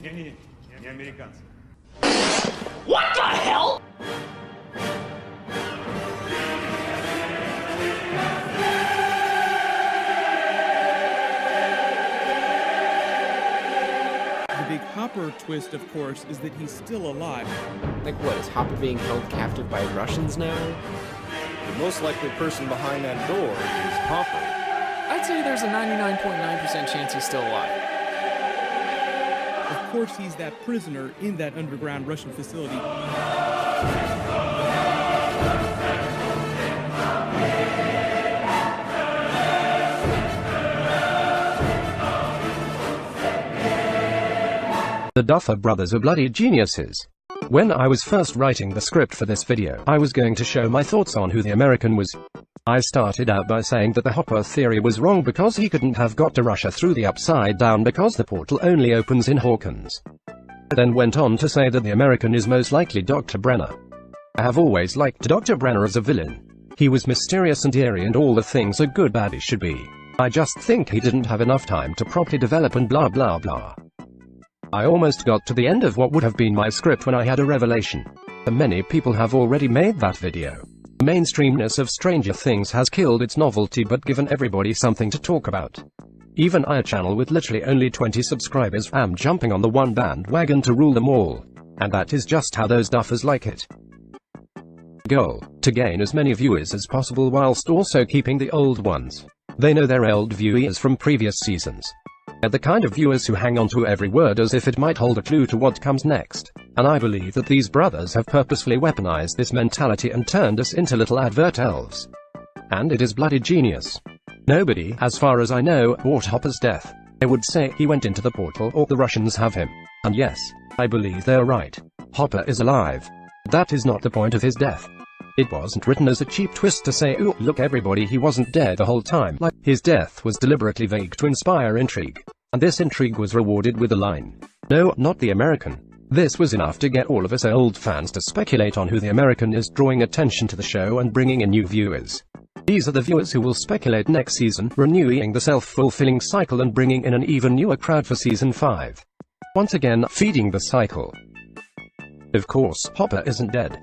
Не американцы. What the hell? The big Hopper twist, of course, is that he's still alive. Like what, is Hopper being held captive by Russians now? The most likely person behind that door is Hopper. I'd say there's a 99.9% chance he's still alive. Of course, he's that prisoner in that underground Russian facility. The Duffer Brothers are bloody geniuses. When I was first writing the script for this video, I was going to show my thoughts on who the American was. I started out by saying that the Hopper theory was wrong because he couldn't have got to Russia through the Upside Down because the portal only opens in Hawkins. I then went on to say that the American is most likely Dr. Brenner. I have always liked Dr. Brenner as a villain. He was mysterious and eerie and all the things a good baddie should be. I just think he didn't have enough time to properly develop and blah blah blah. I almost got to the end of what would have been my script when I had a revelation. Many people have already made that video. The mainstreamness of Stranger Things has killed its novelty but given everybody something to talk about. Even I, a channel with literally only 20 subscribers, am jumping on the one bandwagon to rule them all. And that is just how those duffers like it. Goal: to gain as many viewers as possible whilst also keeping the old ones. They know their old viewers from previous seasons. They're the kind of viewers who hang on to every word as if it might hold a clue to what comes next. And I believe that these brothers have purposefully weaponized this mentality and turned us into little advert elves. And it is bloody genius. Nobody, as far as I know, bought Hopper's death. They would say he went into the portal or the Russians have him. And yes, I believe they're right. Hopper is alive. That is not the point of his death. It wasn't written as a cheap twist to say, "Ooh, look everybody, he wasn't dead the whole time." Like, his death was deliberately vague to inspire intrigue. And this intrigue was rewarded with a line. No, not the American. This was enough to get all of us old fans to speculate on who the American is, drawing attention to the show and bringing in new viewers. These are the viewers who will speculate next season, renewing the self-fulfilling cycle and bringing in an even newer crowd for season 5. Once again, feeding the cycle. Of course, Hopper isn't dead.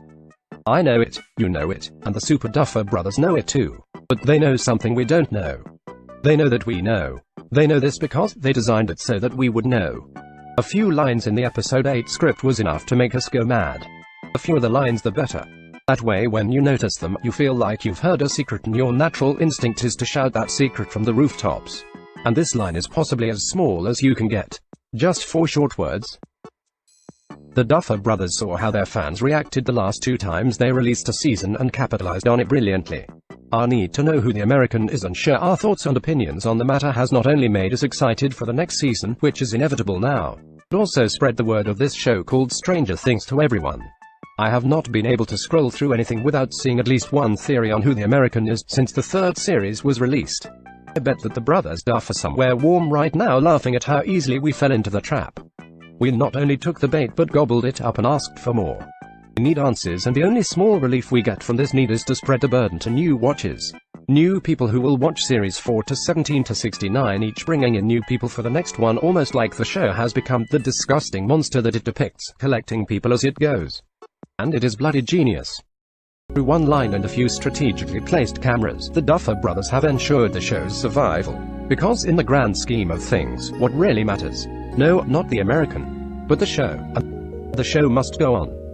I know it, you know it, and the Super Duffer Brothers know it too. But they know something we don't know. They know that we know. They know this because they designed it so that we would know. A few lines in the episode 8 script was enough to make us go mad. The fewer the lines the better. That way when you notice them, you feel like you've heard a secret and your natural instinct is to shout that secret from the rooftops. And this line is possibly as small as you can get. Just 4 short words. The Duffer Brothers saw how their fans reacted the last 2 times they released a season and capitalized on it brilliantly. Our need to know who the American is and share our thoughts and opinions on the matter has not only made us excited for the next season, which is inevitable now, but also spread the word of this show called Stranger Things to everyone. I have not been able to scroll through anything without seeing at least one theory on who the American is since the 3rd series was released. I bet that the brothers Duff are somewhere warm right now laughing at how easily we fell into the trap. We not only took the bait but gobbled it up and asked for more. We need answers, and the only small relief we get from this need is to spread the burden to new watchers. New people who will watch series 4 to 17 to 69, each bringing in new people for the next one, almost like the show has become the disgusting monster that it depicts, collecting people as it goes. And it is bloody genius. Through one line and a few strategically placed cameras, the Duffer Brothers have ensured the show's survival. Because in the grand scheme of things, what really matters? No, not the American, but the show. And the show must go on.